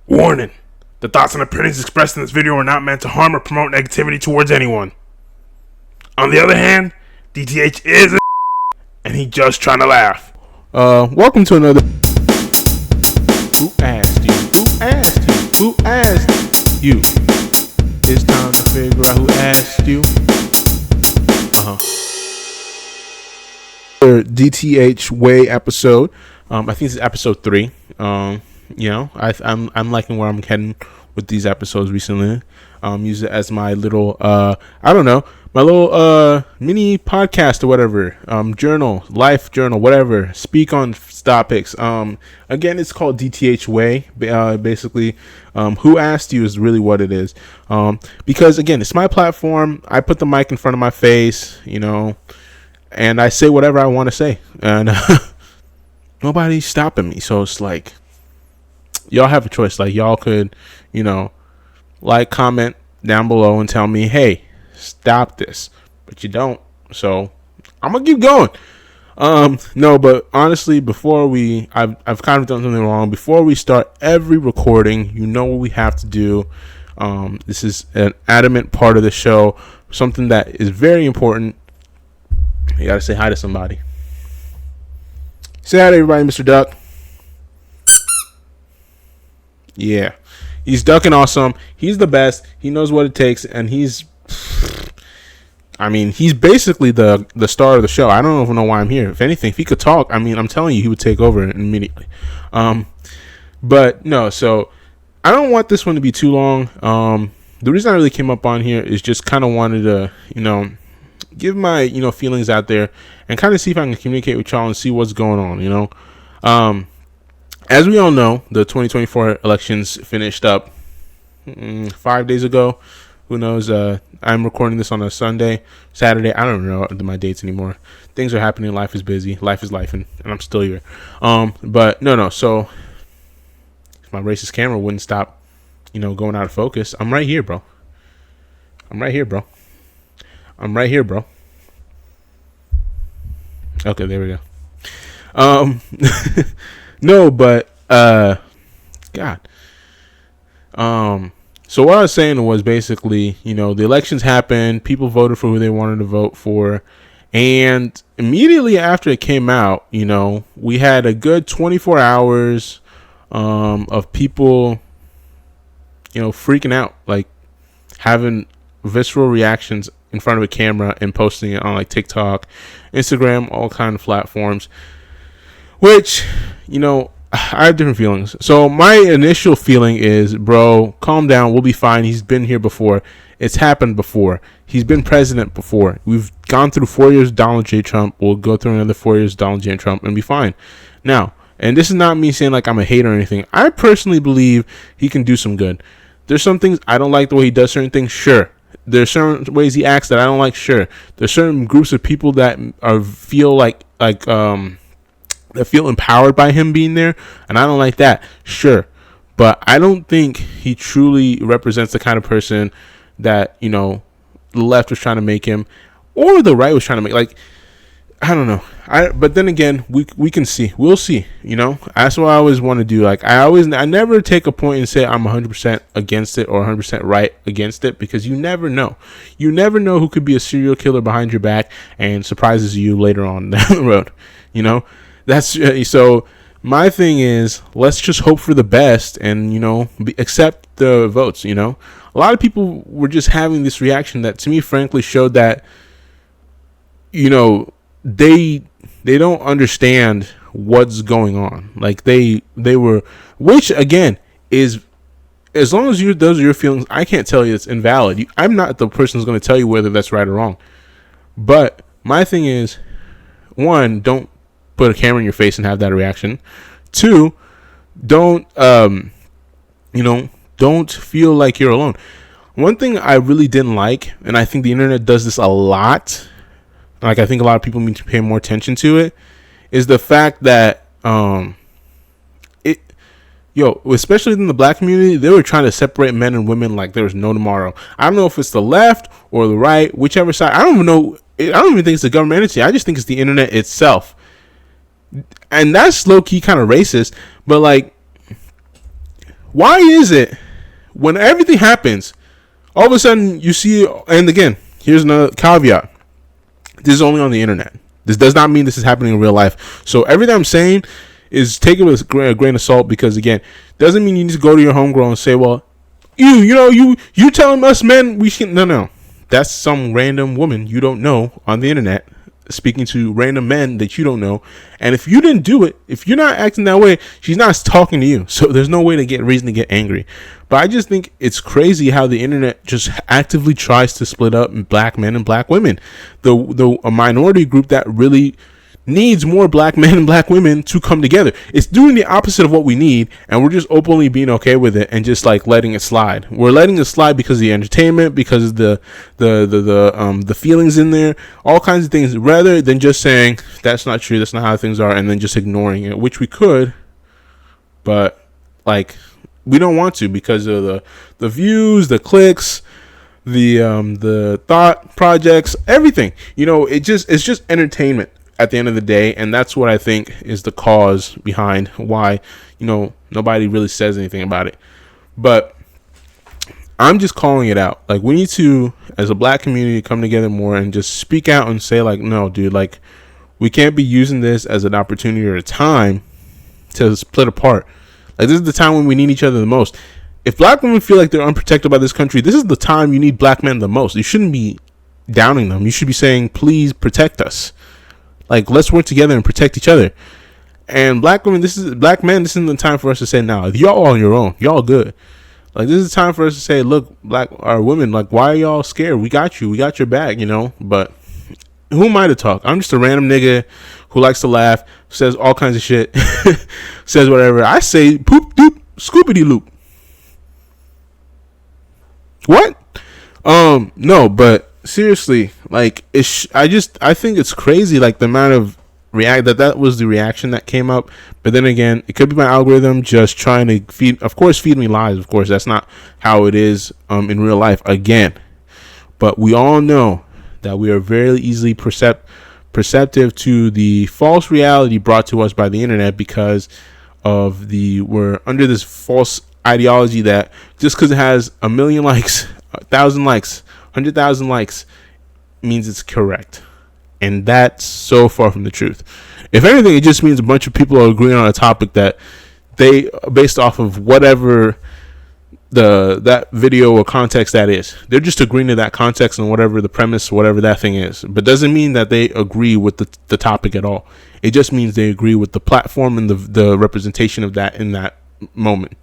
Warning. The thoughts and opinions expressed in this video are not meant to harm or promote negativity towards anyone. On the other hand, DTH is a and he just trying to laugh. Welcome to another. Who asked you? Who asked you? Who asked you? It's time to figure out who asked you. DTH WAY episode. I think this is episode 3. I'm liking where I'm heading with these episodes recently. Use it as my little my little mini podcast or whatever. Journal, life journal, whatever. Speak on topics. Again, it's called DTH WAY. Basically, who asked you is really what it is. Because again, it's my platform. I put the mic in front of my face, and I say whatever I want to say, and nobody's stopping me. So it's like, y'all have a choice. Like, y'all could, comment down below and tell me, hey, stop this, but you don't. So I'm gonna keep going. No, but honestly, I've kind of done something wrong. Before we start every recording, what we have to do. This is an adamant part of the show, something that is very important. You gotta say hi to somebody. Say hi to everybody, Mr. Duck. Yeah, he's ducking awesome. He's the best. He knows what it takes, and he's basically the star of the show. I don't even know why I'm here. If anything, if he could talk, I'm telling you, he would take over immediately. But no, so I don't want this one to be too long. The reason I really came up on here is just kind of wanted to, give my, feelings out there and kind of see if I can communicate with y'all and see what's going on, As we all know, the 2024 elections finished up 5 days ago. Who knows? I'm recording this on a Saturday. I don't know my dates anymore. Things are happening. Life is busy. Life is life, and I'm still here. But no. So if my racist camera wouldn't stop, going out of focus, I'm right here, bro. Okay, there we go. No, but God. So what I was saying was basically, the elections happened, people voted for who they wanted to vote for, and immediately after it came out, we had a good 24 hours of people, freaking out, like having visceral reactions in front of a camera and posting it on like TikTok, Instagram, all kind of platforms, which, I have different feelings. So my initial feeling is, bro, calm down. We'll be fine. He's been here before. It's happened before. He's been president before. We've gone through 4 years of Donald J. Trump. We'll go through another 4 years of Donald J. Trump and be fine. Now, and this is not me saying like I'm a hater or anything. I personally believe he can do some good. There's some things I don't like the way he does certain things. Sure. There's certain ways he acts that I don't like. Sure. There's certain groups of people that feel that feel empowered by him being there, and I don't like that. Sure. But I don't think he truly represents the kind of person that, the left was trying to make him, or the right was trying to make. Like, I don't know. But then again, we can see. We'll see, That's what I always want to do. Like, I never take a point and say I'm 100% against it or 100% right against it, because you never know. You never know who could be a serial killer behind your back and surprises you later on down the road, That's so my thing is, let's just hope for the best and, accept the votes. A lot of people were just having this reaction that to me, frankly, showed that, they don't understand what's going on. Like they were, which again is, as long as those are your feelings, I can't tell you it's invalid. I'm not the person who's going to tell you whether that's right or wrong. But my thing is, one, don't put a camera in your face and have that reaction. 2, don't feel like you're alone. One thing I really didn't like, and I think the internet does this a lot, like I think a lot of people need to pay more attention to it, is the fact that especially in the black community, they were trying to separate men and women like there was no tomorrow. I don't know if it's the left or the right, whichever side. I don't even know. I don't even think it's the government entity. I just think it's the internet itself. And that's low-key kind of racist, but like, Why is it when everything happens, all of a sudden you see, and again, here's another caveat. This is only on the internet. This does not mean this is happening in real life. So everything I'm saying is take it with a grain of salt, because again, doesn't mean you need to go to your homegirl and say, well, you telling us men we should, no. That's some random woman you don't know on the internet speaking to random men that you don't know. And if you didn't do it, if you're not acting that way, she's not talking to you. So there's no way to get reason to get angry. But I just think it's crazy how the internet just actively tries to split up black men and black women. A minority group that really needs more black men and black women to come together. It's doing the opposite of what we need, and we're just openly being okay with it and just like letting it slide. We're letting it slide because of the entertainment, because of the feelings in there, all kinds of things, rather than just saying that's not true, that's not how things are, and then just ignoring it, which we could, but like we don't want to because of the views, the clicks, the thought projects, everything. It's just entertainment at the end of the day, and that's what I think is the cause behind why nobody really says anything about it. But I'm just calling it out. Like, we need to, as a black community, come together more and just speak out and say, like, no, dude, like, we can't be using this as an opportunity or a time to split apart. Like, this is the time when we need each other the most. If black women feel like they're unprotected by this country, this is the time you need black men the most. You shouldn't be downing them. You should be saying, please protect us. Like, let's work together and protect each other. And black women, this isn't the time for us to say, nah, y'all on your own. Y'all good. Like, this is the time for us to say, look, our women, like, why are y'all scared? We got you. We got your back, But who am I to talk? I'm just a random nigga who likes to laugh, says all kinds of shit, says whatever. I say poop, doop, scoopity loop. What? No, but seriously, like, I think it's crazy, like, the amount of that was the reaction that came up. But then again, it could be my algorithm just trying to feed me lies. Of course, that's not how it is in real life again. But we all know that we are very easily perceptive to the false reality brought to us by the internet, because of we're under this false ideology that just because it has 1 million likes, 1,000 likes, 100,000 likes means it's correct. And that's so far from the truth. If anything, it just means a bunch of people are agreeing on a topic that they, based off of whatever that video or context that is, they're just agreeing to that context and whatever the premise, whatever that thing is. But doesn't mean that they agree with the topic at all. It just means they agree with the platform and the representation of that in that moment.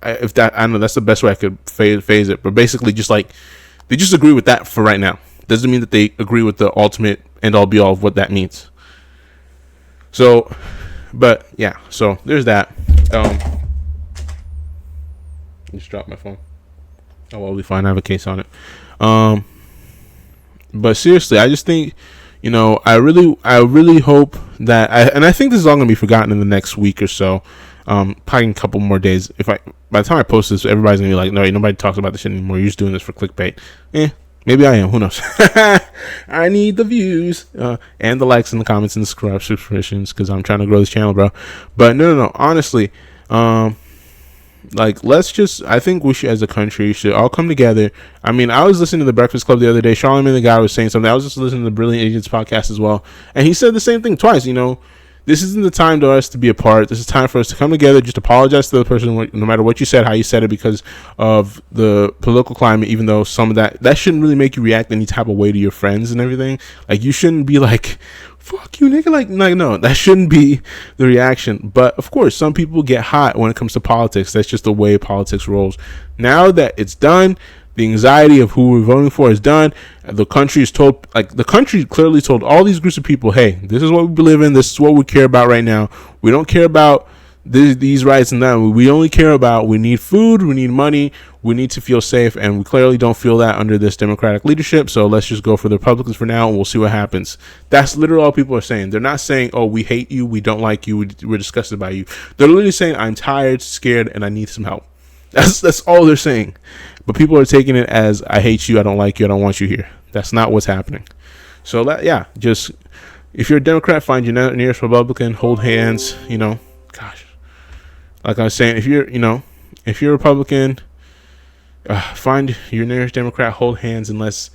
I don't know, that's the best way I could phase it. But basically, just like, they just agree with that for right now. Doesn't mean that they agree with the ultimate end all be all of what that means. So, but yeah, so there's that. Just dropped my phone. Oh, well, we fine. I have a case on it. But seriously, I just think, I really hope that I think this is all gonna be forgotten in the next week or so. Probably a couple more days. By the time I post this, everybody's gonna be like, no, nobody talks about this shit anymore. You're just doing this for clickbait. Maybe I am. Who knows? I need the views and the likes and the comments and the subscriptions, because I'm trying to grow this channel, bro. But no. Honestly, like, I think we should, as a country, should all come together. I mean, I was listening to the Breakfast Club the other day. Charlamagne the guy was saying something. I was just listening to the Brilliant Idiots podcast as well, and he said the same thing twice. This isn't the time for us to be apart. This is time for us to come together, just apologize to the person, no matter what you said, how you said it, because of the political climate, even though some of that shouldn't really make you react any type of way to your friends and everything. Like, you shouldn't be like, fuck you, nigga. Like, no, that shouldn't be the reaction. But, of course, some people get hot when it comes to politics. That's just the way politics rolls. Now that it's done, the anxiety of who we're voting for is done. The country clearly told all these groups of people, hey, this is what we believe in. This is what we care about right now. We don't care about these rights and that. We only care about, we need food, we need money, we need to feel safe, and we clearly don't feel that under this Democratic leadership. So let's just go for the Republicans for now, and we'll see what happens. That's literally all people are saying. They're not saying, oh, we hate you, we don't like you, we're disgusted by you. They're literally saying, I'm tired, scared, and I need some help. That's all they're saying. But people are taking it as, I hate you, I don't like you, I don't want you here. That's not what's happening. So just, if you're a Democrat, find your nearest Republican, hold hands, gosh. Like I was saying, if you're, and If you're a Republican, find your nearest Democrat, hold hands, and let's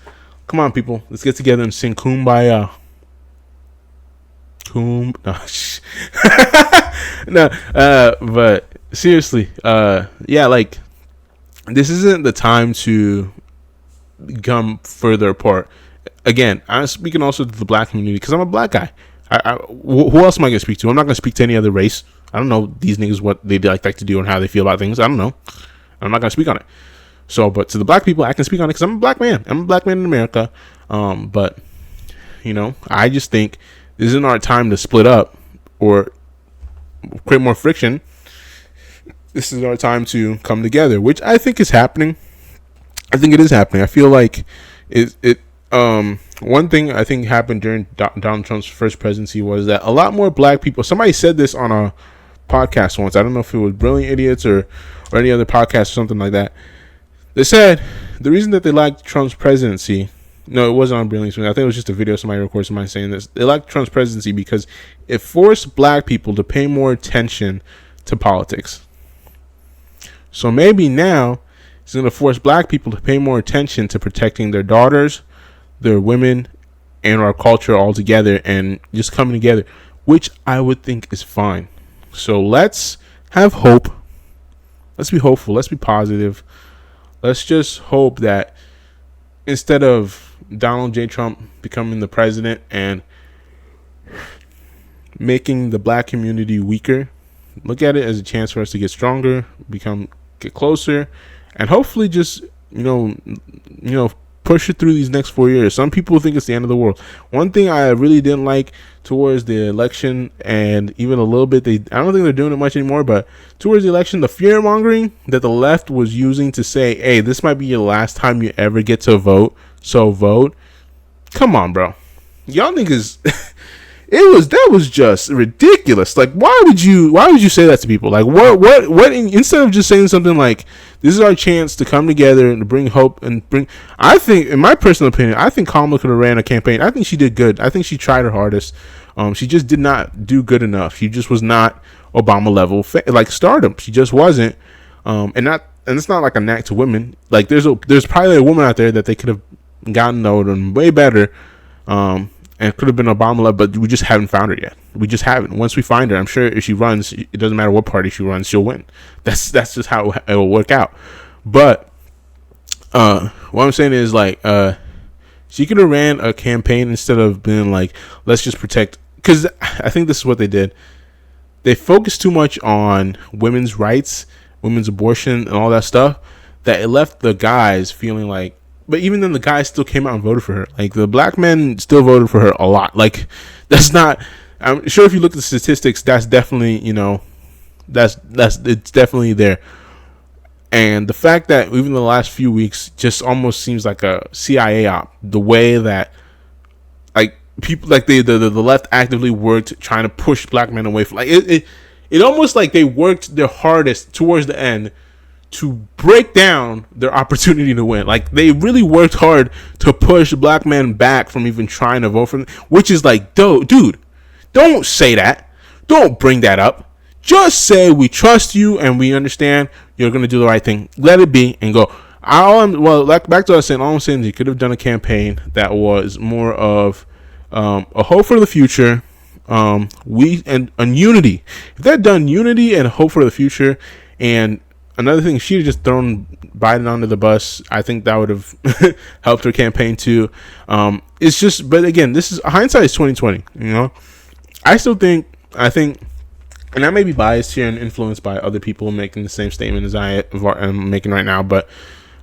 come on, people. Let's get together and sing "Kumbaya." No, but seriously, yeah, like this isn't the time to become further apart. Again, I'm speaking also to the black community because I'm a black guy. Who else am I going to speak to? I'm not going to speak to any other race. I don't know these niggas what they like to do and how they feel about things. I don't know. I'm not going to speak on it. So, but to the black people, I can speak on it because I'm a black man. I'm a black man in America. But I just think this isn't our time to split up or create more friction. This is our time to come together, which I think is happening. I think it is happening. I feel like one thing I think happened during Donald Trump's first presidency was that a lot more black people. Somebody said this on a podcast once. I don't know if it was Brilliant Idiots or any other podcast or something like that. They said the reason that they liked Trump's presidency. No, it wasn't on Brilliant. I think it was just a video somebody recorded somebody saying this. They liked Trump's presidency because it forced black people to pay more attention to politics. So maybe now it's going to force black people to pay more attention to protecting their daughters, their women, and our culture all together and just coming together, which I would think is fine. So let's have hope. Let's be hopeful. Let's be positive. Let's just hope that instead of Donald J. Trump becoming the president and making the black community weaker, look at it as a chance for us to get stronger, get closer, and hopefully just push it through these next 4 years. Some people think it's the end of the world. One thing I really didn't like towards the election, and even a little bit, I don't think they're doing it much anymore, but towards the election, the fear mongering that the left was using to say, hey, this might be your last time you ever get to vote, so vote. Come on, bro. Y'all niggas that was just ridiculous. Like, why would you say that to people? Like, what instead of just saying something like, this is our chance to come together and to bring hope and I think, in my personal opinion, I think Kamala could have ran a campaign. I think she did good. I think she tried her hardest. She just did not do good enough. She just was not Obama level like stardom. She just wasn't. And it's not like a knack to women. Like, there's probably a woman out there that they could have gotten known way better. And could have been Obama level, but we just haven't found her yet. We just haven't. Once we find her, I'm sure if she runs, it doesn't matter what party she runs, she'll win. That's just how it will work out. But what I'm saying is, like, she could have ran a campaign instead of being like, let's just protect. Because I think this is what they did. They focused too much on women's rights, women's abortion, and all that stuff, that it left the guys feeling like. But even then, the guys still came out and voted for her. Like, the black men still voted for her a lot. Like, that's not. I'm sure if you look at the statistics, that's definitely, it's definitely there. And the fact that even the last few weeks just almost seems like a CIA op. The way that, like, people, like the left actively worked trying to push black men away from, like, it almost like they worked their hardest towards the end to break down their opportunity to win. Like, they really worked hard to push black men back from even trying to vote for them, which is like, dude, don't say that. Don't bring that up. Just say we trust you and we understand you're going to do the right thing. Let it be and go. Back to what I was saying, all I'm saying is you could have done a campaign that was more of a hope for the future. And unity. If they'd done unity and hope for the future, and another thing, she'd have just thrown Biden under the bus, I think that would have helped her campaign too. It's just, but again, this is hindsight is 2020. I think, and I may be biased here and influenced by other people making the same statement as I am making right now, but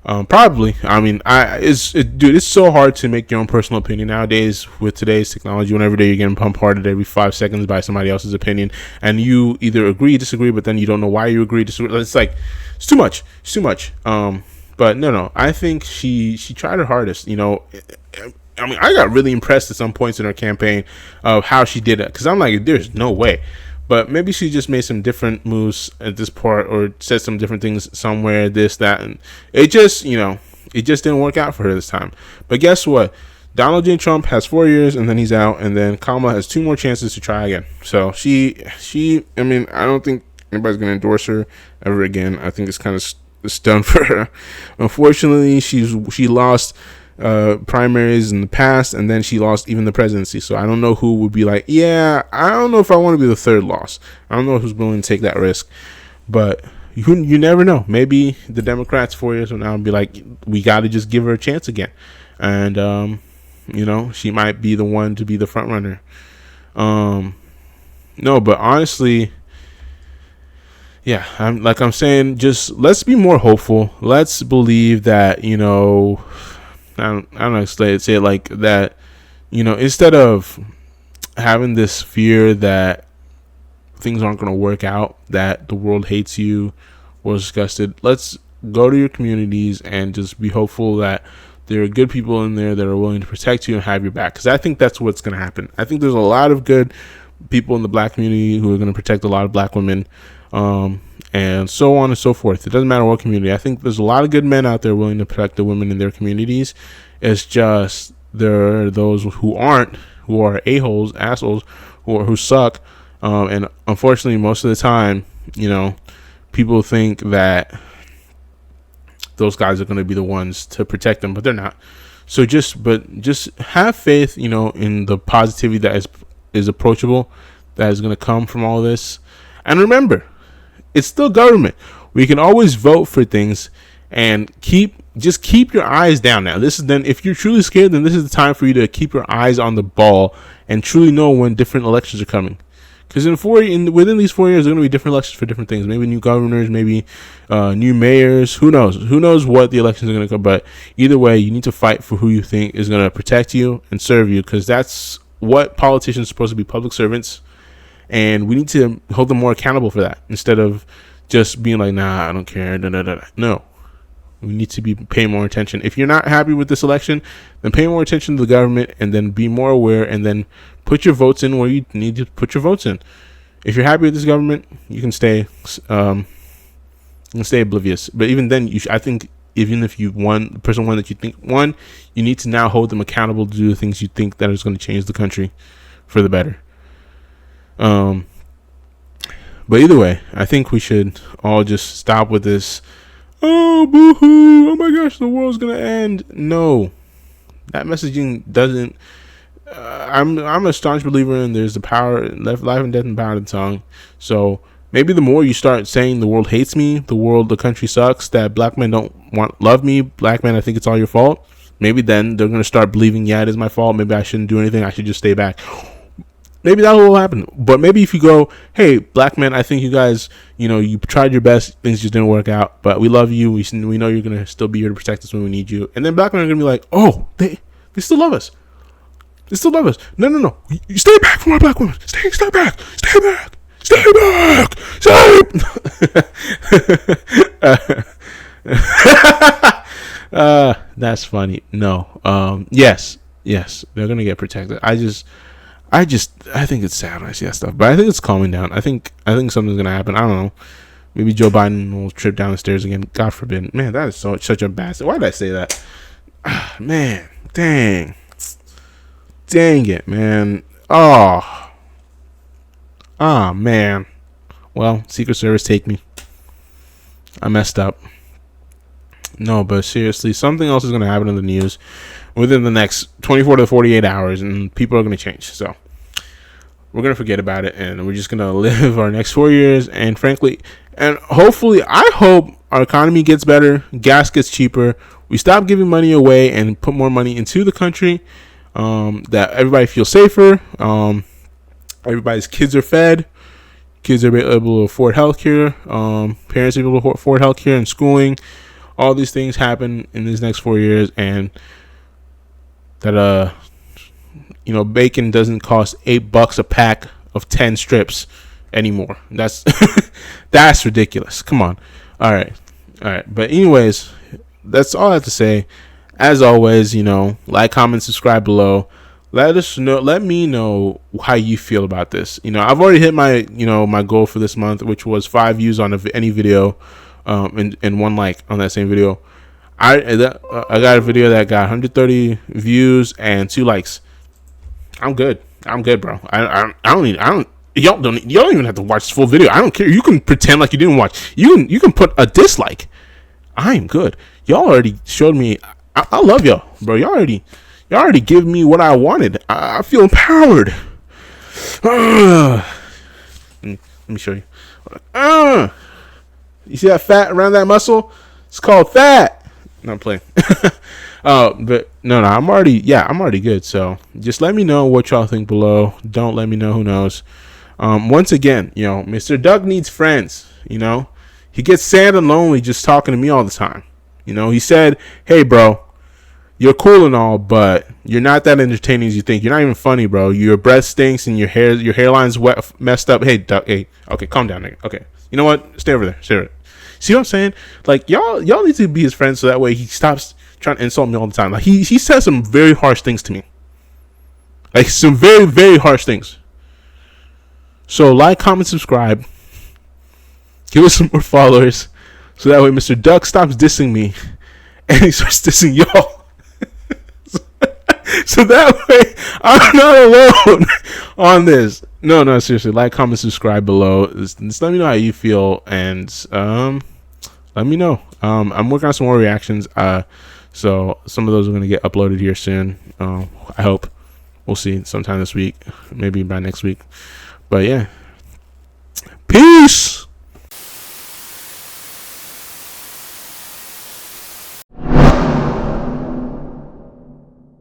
probably. I mean, it's so hard to make your own personal opinion nowadays with today's technology. When every day you're getting bombarded every 5 seconds by somebody else's opinion, and you either agree, disagree, but then you don't know why you agree, disagree. It's like it's too much. It's too much. But no. I think she tried her hardest. I mean, I got really impressed at some points in her campaign of how she did it, because I'm like, there's no way. But maybe she just made some different moves at this part, or said some different things somewhere, this, that, and it just, it just didn't work out for her this time. But guess what? Donald J. Trump has 4 years, and then he's out, and then Kamala has 2 more chances to try again. So she, I mean, I don't think anybody's going to endorse her ever again. I think it's kind of it's done for her. Unfortunately, she lost primaries in the past, and then she lost even the presidency. So I don't know who would be like, yeah, I don't know if I want to be the third loss. I don't know who's willing to take that risk, but you never know. Maybe the Democrats 4 years from now will be like, we got to just give her a chance again, and she might be the one to be the front runner. No, but honestly, yeah, I'm saying, just let's be more hopeful. Let's believe that, I don't know, say it like that, instead of having this fear that things aren't going to work out, that the world hates you or is disgusted, let's go to your communities and just be hopeful that there are good people in there that are willing to protect you and have your back. Because I think that's what's going to happen. I think there's a lot of good people in the black community who are going to protect a lot of black women, and so on and so forth. It doesn't matter what community. I think there's a lot of good men out there willing to protect the women in their communities. It's just there are those who aren't, who are a-holes, assholes, who suck. And unfortunately, most of the time, people think that those guys are going to be the ones to protect them, but they're not. So just have faith, in the positivity that is approachable, that is going to come from all this. And remember, it's still government. We can always vote for things, and keep your eyes down. Now, if you're truly scared, then this is the time for you to keep your eyes on the ball and truly know when different elections are coming. Because within these 4 years, there are going to be different elections for different things. Maybe new governors, maybe new mayors. Who knows? Who knows what the elections are going to come? But either way, you need to fight for who you think is going to protect you and serve you, because that's what politicians are supposed to be, public servants. And we need to hold them more accountable for that, instead of just being like, nah, I don't care. No, we need to be paying more attention. If you're not happy with this election, then pay more attention to the government, and then be more aware, and then put your votes in where you need to put your votes in. If you're happy with this government, you can stay oblivious. But even then, I think even if you won, the person won that you think won, you need to now hold them accountable to do the things you think that is going to change the country for the better. But either way, I think we should all just stop with this, oh, boo-hoo, oh my gosh, the world's gonna end. No, that messaging doesn't. I'm a staunch believer in there's the power, life and death and power of the tongue. So maybe the more you start saying the world hates me, the country sucks, that black men don't love me, black men, I think it's all your fault, maybe then they're gonna start believing, yeah, it is my fault, maybe I shouldn't do anything, I should just stay back. Maybe that will happen. But maybe if you go, hey, black men, I think you guys, you tried your best, things just didn't work out, but we love you, we know you're going to still be here to protect us when we need you. And then black men are going to be like, oh, they still love us. They still love us. No. You stay back from our black women. Stay back. That's funny. No. Yes, they're going to get protected. I think it's sad when I see that stuff, but I think it's calming down. I think something's gonna happen. I don't know. Maybe Joe Biden will trip down the stairs again. God forbid. Man, that is such a bad. Why did I say that? Man, dang it, man. Oh, man. Well, Secret Service, take me. I messed up. No, but seriously, something else is gonna happen in the news within the next 24 to 48 hours, and people are going to change. So we're going to forget about it, and we're just going to live our next 4 years. And frankly, and hopefully, I hope our economy gets better, gas gets cheaper, we stop giving money away and put more money into the country, that everybody feels safer, everybody's kids are fed, kids are able to afford healthcare, parents are able to afford healthcare and schooling. All these things happen in these next 4 years, and that bacon doesn't cost $8 a pack of 10 strips anymore. That's that's ridiculous. Come on. All right. But anyways, that's all I have to say. As always, like, comment, subscribe below. Let me know how you feel about this. I've already hit my my goal for this month, which was 5 views on any video, and 1 like on that same video. I got a video that got 130 views and 2 likes. I'm good, bro. I don't Y'all don't even have to watch this full video. I don't care. You can pretend like you didn't watch. You can put a dislike. I am good. Y'all already showed me. I love y'all, bro. Y'all already give me what I wanted. I feel empowered. Let me show you. You see that fat around that muscle? It's called fat. No, I'm playing. But no, I'm already good. So just let me know what y'all think below. Don't let me know. Who knows? Once again, Mr. Doug needs friends. He gets sad and lonely just talking to me all the time. He said, "Hey, bro, you're cool and all, but you're not that entertaining as you think. You're not even funny, bro. Your breath stinks and your hairline's messed up. Hey, Doug, hey, okay, calm down, nigga. Okay, you know what? Stay over there. See what I'm saying? Like, y'all need to be his friends so that way he stops trying to insult me all the time. Like, he says some very harsh things to me. Like, some very, very harsh things. So, like, comment, subscribe. Give us some more followers. So that way Mr. Duck stops dissing me. And he starts dissing y'all. So that way, I'm not alone on this. No, seriously. Like, comment, subscribe below. Just let me know how you feel. And, let me know. I'm working on some more reactions. So some of those are going to get uploaded here soon. I hope. We'll see sometime this week. Maybe by next week. But yeah. Peace!